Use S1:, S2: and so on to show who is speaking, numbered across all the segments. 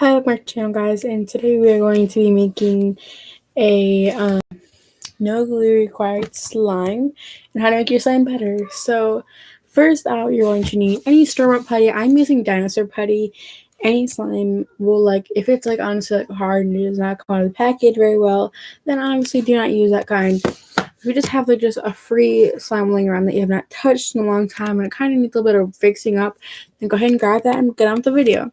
S1: Hi, my channel guys, and today we are going to be making a no glue required slime and how to make your slime better. So first out, you're going to need any store-bought putty. I'm using dinosaur putty. Any slime will, if it's honestly hard and it does not come out of the package very well, then obviously do not use that kind. If you just have just a free slime laying around that you have not touched in a long time and it kind of needs a little bit of fixing up, then go ahead and grab that and get on with the video.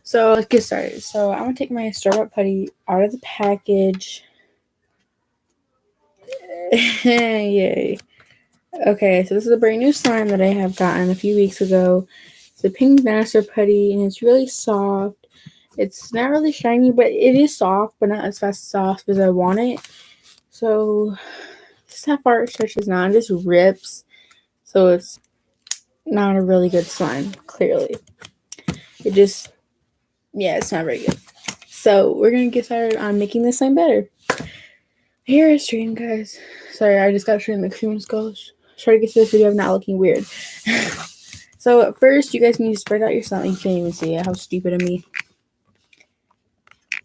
S1: So let's get started. So I'm gonna take my store-bought putty out of the package. Yay. Okay, so this is a brand new slime that I have gotten a few weeks ago. It's a pink dinosaur putty and it's really soft. It's not really shiny, but it is soft, but not as soft as I want it. So this is how far it stretches now. It just rips. So it's not a really good slime, clearly. It's not very good. So we're gonna get started on making this slime better. Here is stream, guys. Sorry, I just got straight in the cream skulls. Try to get to this video of not looking weird. So first, you guys need to spread out your slime. You can't even see it. How stupid of me.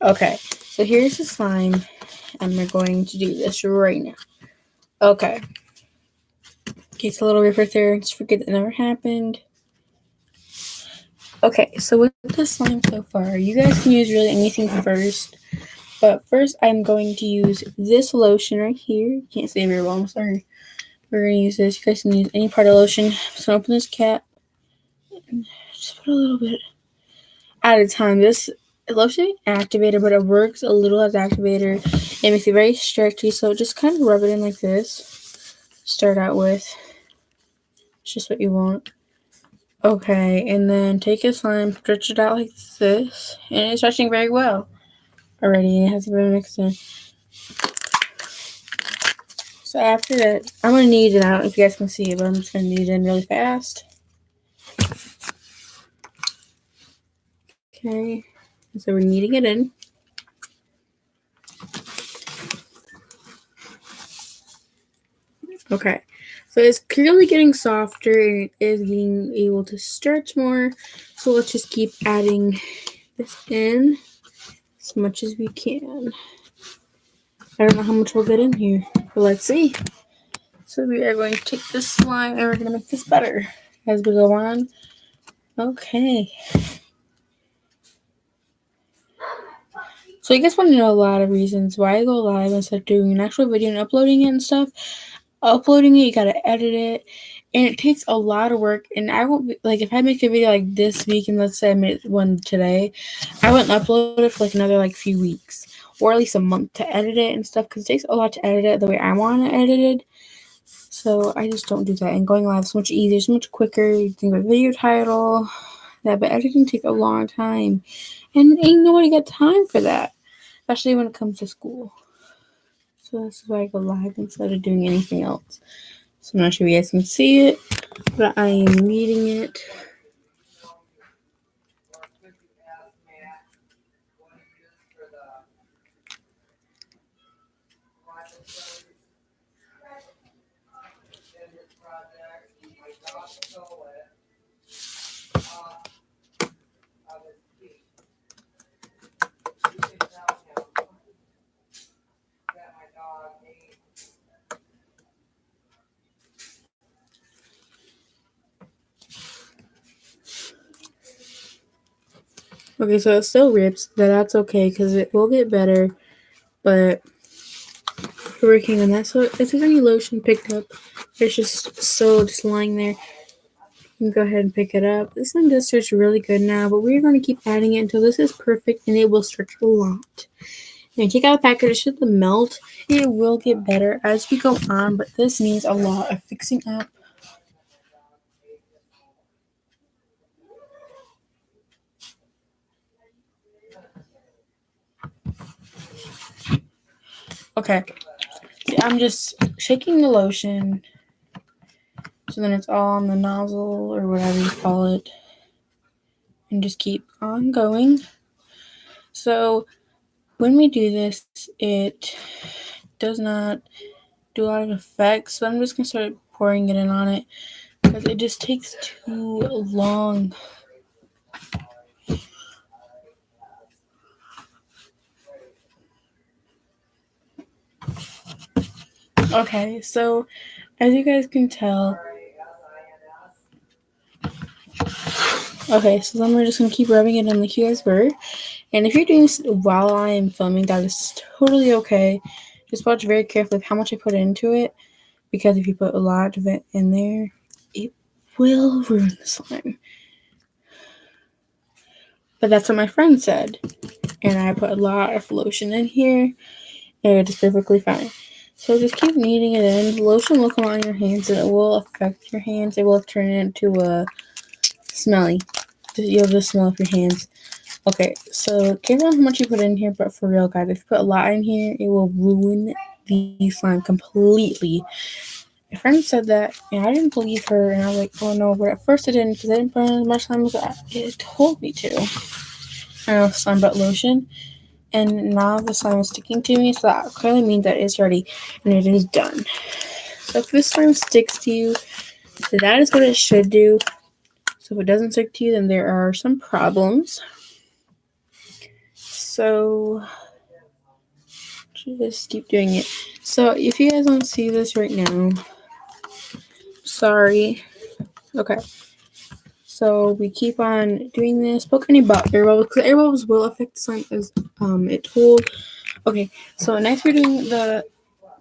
S1: Okay, so here's the slime, and we're going to do this right now. Okay. It's a little rip right there. Just forget that never happened. Okay, so with the slime so far, you guys can use really anything first. But first, I'm going to use this lotion right here. Can't see it very well, I'm sorry. We're going to use this. You guys can use any part of lotion. I'm just going to open this cap. And just put a little bit at a time. This lotion is activator, but it works a little as activator. It makes it very stretchy, so just kind of rub it in like this. Start out with. It's just what you want. Okay, and then take your slime, stretch it out like this. And it's stretching very well already. It hasn't been mixed in. So after that, I'm going to knead it out if you guys can see it, but I'm just going to knead it in really fast. Okay, so we're kneading it in. Okay, so it's clearly getting softer and it is getting able to stretch more. So let's just keep adding this in as much as we can. I don't know how much we'll get in here, but let's see. So we are going to take this slime and we're going to make this better as we go on. Okay. So you guys want to know a lot of reasons why I go live instead of doing an actual video and uploading it and stuff. Uploading it, you gotta edit it, and it takes a lot of work. And I won't be, if I make a video like this week, and let's say I made one today, I wouldn't upload it for another few weeks or at least a month to edit it and stuff, because it takes a lot to edit it the way I want it edited. So I just don't do that. And going live is so much easier, so much quicker. You think of a video title, but editing takes a long time, and ain't nobody got time for that, especially when it comes to school. So this is why I go live instead of doing anything else. So I'm not sure if you guys can see it, but I am kneading it. Okay, so it still rips, but that's okay because it will get better. But we're working on that. So if there's any lotion picked up, it's just still lying there. You can go ahead and pick it up. This one does stretch really good now, but we're going to keep adding it until this is perfect, and it will stretch a lot. And take out the packet, it should melt. It will get better as we go on, but this needs a lot of fixing up. Okay, I'm just shaking the lotion so then it's all on the nozzle or whatever you call it, and just keep on going. So when we do this, it does not do a lot of effects, so I'm just gonna start pouring it in on it because it just takes too long. Okay, so as you guys can tell, okay, so then we're just gonna keep rubbing it in like you guys were. And if you're doing this while I am filming, that is totally okay. Just watch very carefully how much I put into it, because if you put a lot of it in there, it will ruin the slime. But that's what my friend said. And I put a lot of lotion in here, and it is perfectly fine. So just keep kneading it in. The lotion will come on your hands, and it will affect your hands. It will turn it into a smelly. You'll just smell up your hands. Okay, so careful how much you put in here, but for real, guys, if you put a lot in here, it will ruin the slime completely. My friend said that, and I didn't believe her, and I was like, oh no, but at first I didn't, because I didn't put in as much slime as it told me to. I know slime but lotion, and now the slime is sticking to me, so that clearly means that it's ready, and it is done. So if this slime sticks to you, that is what it should do. So if it doesn't stick to you, then there are some problems. So just keep doing it. So if you guys don't see this right now, sorry. Okay. So we keep on doing this. Poke any air bubbles, because air bubbles will affect the slime as it told. Okay. So next we're doing the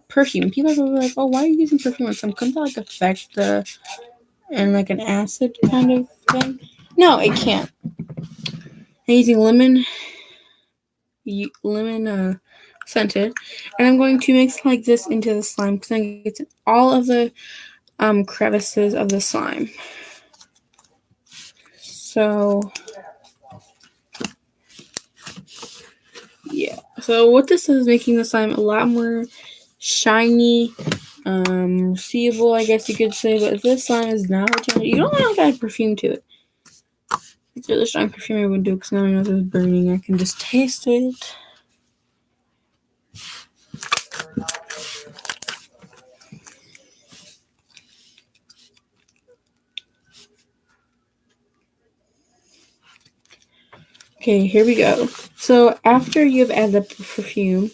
S1: perfume. People are like, oh, why are you using perfume on some? Couldn't that like affect the and like an acid kind of thing? No, it can't. I'm using lemon scented, and I'm going to mix like this into the slime, because I get all of the crevices of the slime. So yeah, so what this is making the slime a lot more shiny, seeable, I guess you could say. But if this slime is not what you don't want to add perfume to it. It's really strong perfume I would do, because now I know if it's burning, I can just taste it. Okay, here we go. So after you've added the perfume,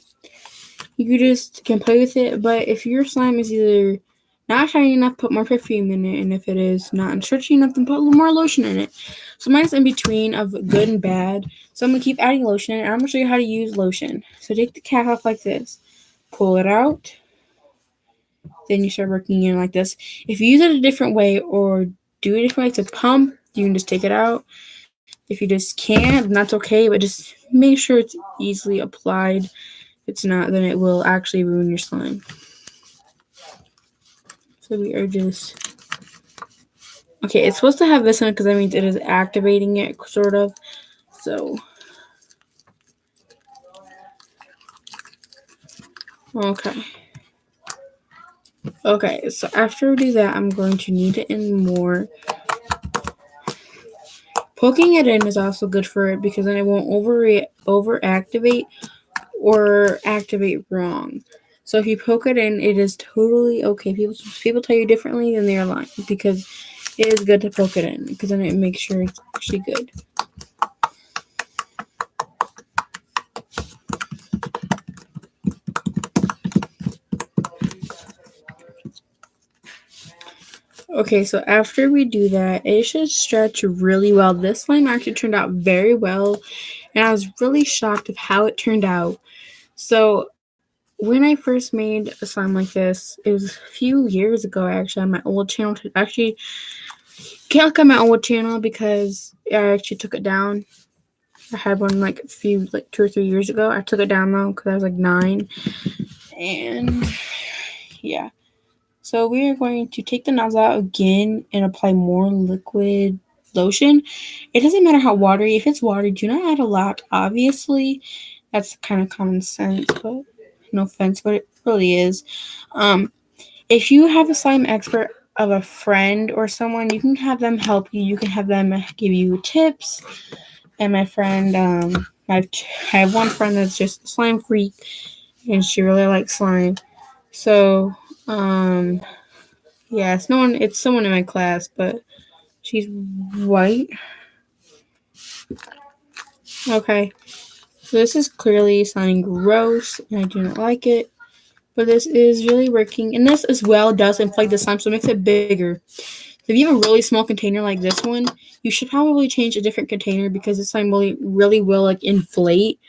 S1: you can play with it. But if your slime is either not shiny enough, put more perfume in it, and if it is not stretchy enough, then put a little more lotion in it. So mine's in between of good and bad. So I'm gonna keep adding lotion in it, and I'm gonna show you how to use lotion. So take the cap off like this, pull it out, then you start working in like this. If you use it a different way or do it a different way to pump, you can just take it out. If you just can't, then that's okay, but just make sure it's easily applied. If it's not, then it will actually ruin your slime. So we are just... Okay, it's supposed to have this in it, because that means it is activating it, sort of. So... Okay, so after we do that, I'm going to knead it in more. Poking it in is also good for it, because then it won't overactivate or activate wrong. So if you poke it in, it is totally okay. People tell you differently, then they're lying, because it is good to poke it in, because then it makes sure it's actually good. Okay, so after we do that, it should stretch really well. This slime actually turned out very well, and I was really shocked of how it turned out. So when I first made a slime like this, it was a few years ago actually on my old channel. Actually, can't look at my old channel because I actually took it down. I had one like 2 or 3 years ago. I took it down though because I was like 9. And yeah. So we are going to take the nozzle out again and apply more liquid lotion. It doesn't matter how watery. If it's watery, do not add a lot, obviously. That's kind of common sense, but no offense, but it really is. If you have a slime expert of a friend or someone, you can have them help you. You can have them give you tips. And my friend, I have one friend that's just a slime freak, and she really likes slime. So, yeah, it's someone in my class, but she's white. Okay. So this is clearly sounding gross, and I do not like it. but this is really working. And this as well does inflate the slime, so it makes it bigger. If you have a really small container like this one, you should probably change a different container because this slime really will like inflate.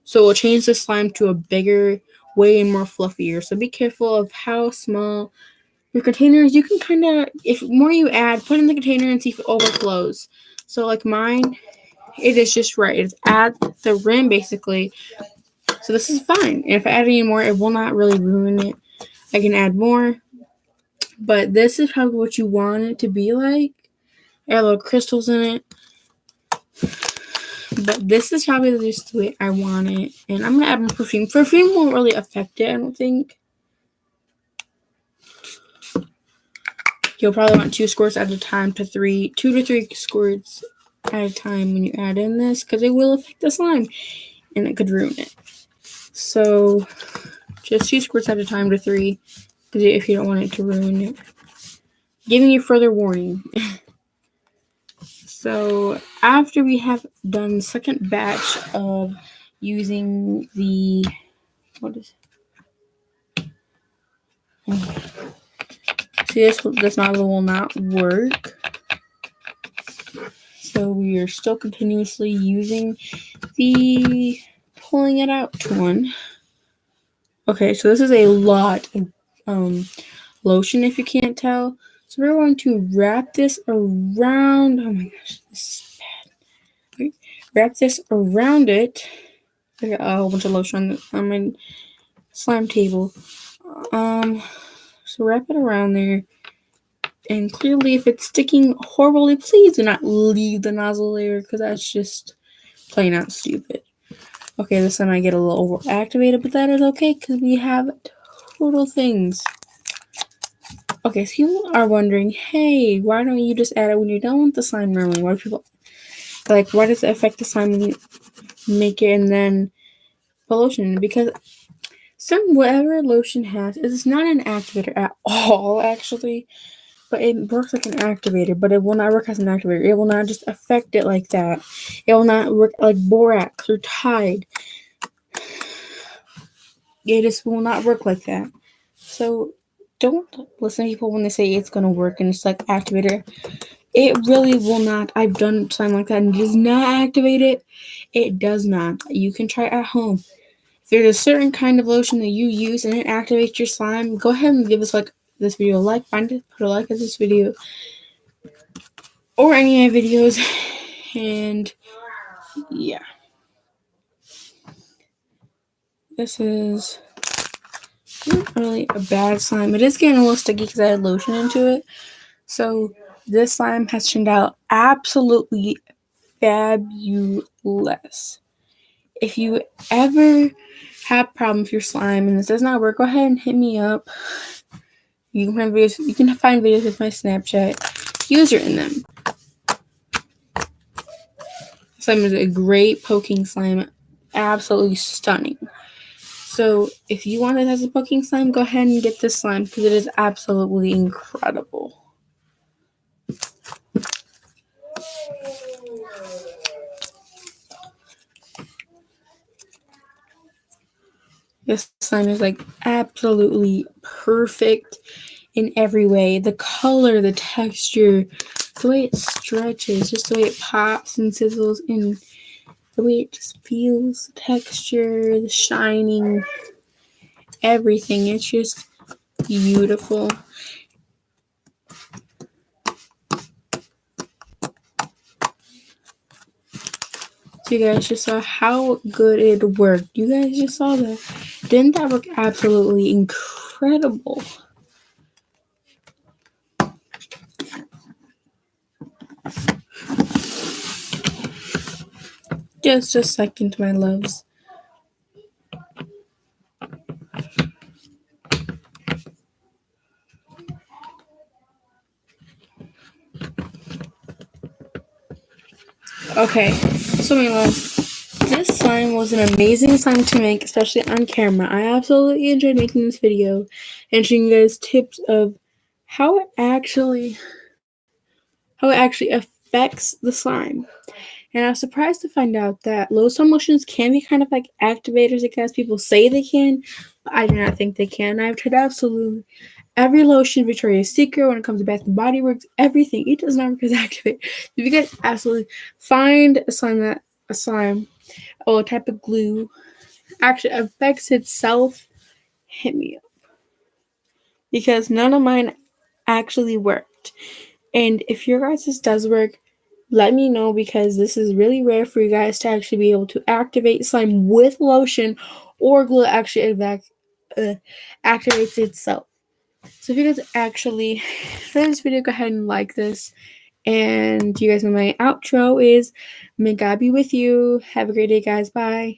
S1: So we'll change the slime to a bigger, way more fluffier. So be careful of how small your containers. You can kind of, if more you add, put in the container and see if it overflows. So like mine, it is just right. It's at the rim basically. So this is fine. And if I add any more, it will not really ruin it. I can add more. But this is probably what you want it to be like. I got little crystals in it. But this is probably just the way I want it. And I'm going to add more perfume. Perfume won't really affect it, I don't think. You'll probably want 2 squirts at a time to 2 to 3 squirts at a time when you add in this, because it will affect the slime and it could ruin it. So just 2 squirts at a time to 3, if you don't want it to ruin it. Giving you further warning. So after we have done the second batch of using the, what is it? See, this nozzle will not work. So we are still continuously using the pulling it out one. Okay, so this is a lot of lotion, if you can't tell. So we're going to wrap this around. Oh my gosh, this is bad. Okay, wrap this around it. I got a whole bunch of lotion on my slime table. So wrap it around there. And clearly, if it's sticking horribly, please do not leave the nozzle there, because that's just plain out stupid. Okay, this time I get a little overactivated, but that is okay, because we have total things. Okay, so people are wondering, hey, why don't you just add it when you're done with the slime normally? Why do people, like, why does it affect the slime when you make it and then put lotion in it? Because whatever lotion has, it's not an activator at all, actually. But it works like an activator, but it will not work as an activator. It will not just affect it like that. It will not work like borax or Tide. It just will not work like that. So don't listen to people when they say it's going to work and it's like activator. It really will not. I've done slime like that and it does not activate it. It does not. You can try it at home. If there's a certain kind of lotion that you use and it activates your slime, go ahead and give us this video a like. Find it, put a like at this video or any of my videos, and yeah, this is not really a bad slime. It is getting a little sticky because I had lotion into it. So this slime has turned out absolutely fabulous. If you ever have problems with your slime and this does not work, go ahead and hit me up. You can find videos with my Snapchat user in them. Slime is a great poking slime, absolutely stunning. So if you want it as a poking slime, go ahead and get this slime because it is absolutely incredible. This slime is like absolutely perfect in every way. The color, the texture, the way it stretches, just the way it pops and sizzles, and the way it just feels, the texture, the shining, everything. It's just beautiful. So you guys just saw how good it worked. You guys just saw that. Didn't that work absolutely incredible? Just a second, my loves. Okay, so my loves, this slime was an amazing slime to make, especially on camera. I absolutely enjoyed making this video and showing you guys tips of how it actually affects the slime. And I was surprised to find out that low slime lotions can be kind of like activators, I guess people say they can, but I do not think they can. I've tried absolutely every lotion, Victoria's Secret, when it comes to Bath and Body Works, everything. It does not work as activate. If you guys absolutely find a slime or a type of glue actually affects itself, hit me up. Because none of mine actually worked. And if your guys' does work, let me know, because this is really rare for you guys to actually be able to activate slime with lotion or glue actually activates itself. So if you guys actually for this video, go ahead and like this. And you guys know my outro is, may God be with you. Have a great day, guys. Bye.